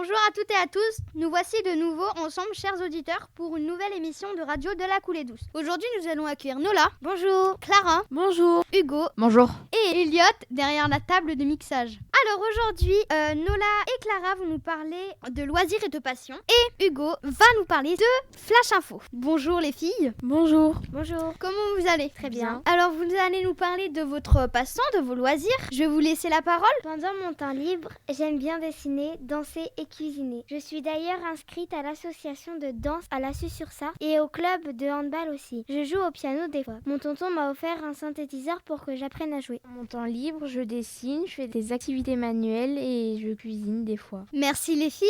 Bonjour à toutes et à tous, nous voici de nouveau ensemble, chers auditeurs, pour une nouvelle émission de radio de la Coulée Douce. Aujourd'hui, nous allons accueillir Nola. Bonjour. Clara. Bonjour. Hugo. Bonjour. Et Elliot, derrière la table de mixage. Alors aujourd'hui, Nola et Clara vont nous parler de loisirs et de passion. Et Hugo va nous parler de Flash Info. Bonjour les filles. Bonjour. Bonjour. Comment vous allez? Très bien. Alors vous allez nous parler de votre passe-temps, de vos loisirs. Je vais vous laisser la parole. Pendant mon temps libre, j'aime bien dessiner, danser et cuisiner. Je suis d'ailleurs inscrite à l'association de danse à la Susursa et au club de handball aussi. Je joue au piano des fois. Mon tonton m'a offert un synthétiseur pour que j'apprenne à jouer. Dans mon temps libre, je dessine, je fais des activités manuelles et je cuisine des fois. Merci les filles.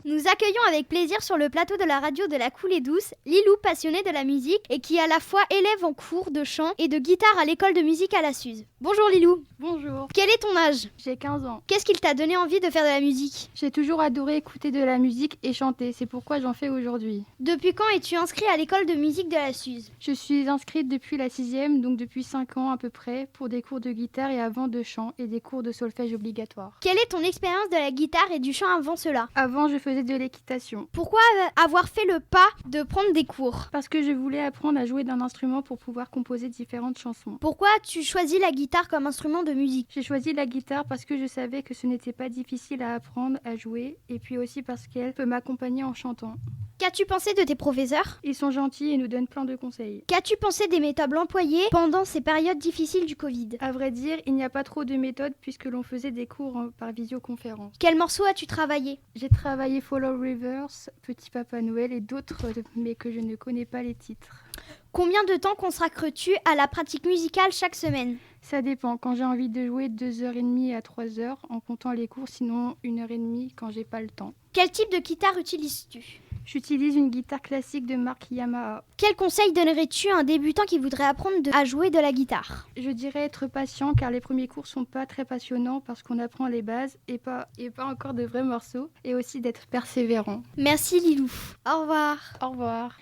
Nous accueillons avec plaisir sur le plateau de la radio de la Coulée Douce Lilou, passionnée de la musique et qui est à la fois élève en cours de chant et de guitare à l'école de musique à la Suze. Bonjour Lilou. Bonjour, Quel est ton âge? j'ai 15 ans. Qu'est-ce qui t'a donné envie de faire de la musique? J'ai toujours adoré écouter de la musique et chanter, c'est pourquoi j'en fais aujourd'hui. Depuis quand es-tu inscrit à l'école de musique de la Suze? Je suis inscrite depuis la 6e, donc depuis 5 ans à peu près, pour des cours de guitare et avant de chant et des cours de solfège obligatoires. Quelle est ton expérience de la guitare et du chant avant cela? Avant, je faisais de l'équitation, Pourquoi avoir fait le pas de prendre des cours? parce que je voulais apprendre à jouer d'un instrument pour pouvoir composer différentes chansons. Pourquoi as-tu choisi la guitare comme instrument de musique? J'ai choisi la guitare parce que je savais que ce n'était pas difficile à apprendre à jouer, et puis aussi parce qu'elle peut m'accompagner en chantant. Qu'as-tu pensé de tes professeurs? Ils sont gentils et nous donnent plein de conseils. Qu'as-tu pensé des méthodes employées pendant ces périodes difficiles du Covid? À vrai dire, il n'y a pas trop de méthodes puisque l'on faisait des cours par visioconférence. Quel morceau as-tu travaillé? J'ai travaillé Follow Rivers, Petit Papa Noël et d'autres, mais que je ne connais pas les titres. Combien de temps consacres-tu à la pratique musicale chaque semaine? Ça dépend. Quand j'ai envie de jouer, 2h30 à 3h en comptant les cours, sinon 1h30 quand j'ai pas le temps. Quel type de guitare utilises-tu? J'utilise une guitare classique de marque Yamaha. Quel conseil donnerais-tu à un débutant qui voudrait apprendre à jouer de la guitare? Je dirais être patient car les premiers cours sont pas très passionnants parce qu'on apprend les bases et pas encore de vrais morceaux, et aussi d'être persévérant. Merci Lilou. Au revoir. Au revoir.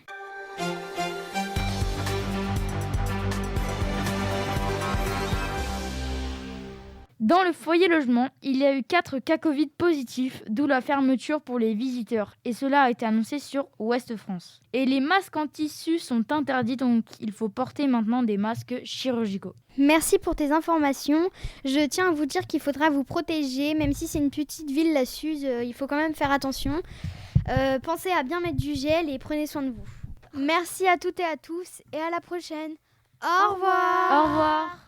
Dans le foyer logement, il y a eu 4 cas Covid positifs, d'où la fermeture pour les visiteurs. Et cela a été annoncé sur Ouest France. Et les masques en tissu sont interdits, donc il faut porter maintenant des masques chirurgicaux. Merci pour tes informations. Je tiens à vous dire qu'il faudra vous protéger, même si c'est une petite ville, la Suze, il faut quand même faire attention. Pensez à bien mettre du gel et prenez soin de vous. Merci à toutes et à tous et à la prochaine. Au revoir. Au revoir.